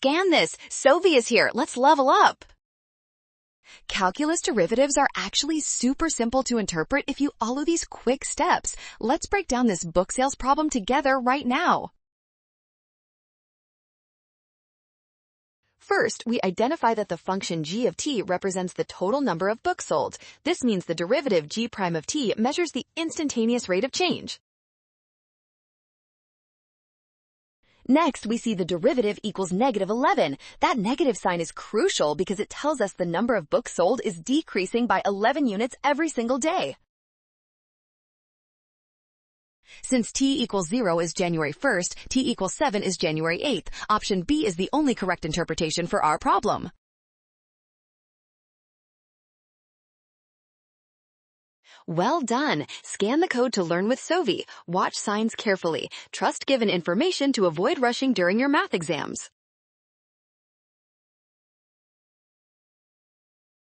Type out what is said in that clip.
scan this. Sovi is here. Let's level up. Calculus derivatives are actually super simple to interpret if you follow these quick steps. Let's break down this book sales problem together right now. First, we identify that the function g of t represents the total number of books sold. This means the derivative g prime of t measures the instantaneous rate of change. Next, we see the derivative equals -11. That negative sign is crucial because it tells us the number of books sold is decreasing by 11 units every single day. Since t equals 0 is January 1st, t equals 7 is January 8th. Option B is the only correct interpretation for our problem. Well done! Scan the code to learn with Sovi. Watch signs carefully. Trust given information to avoid rushing during your math exams.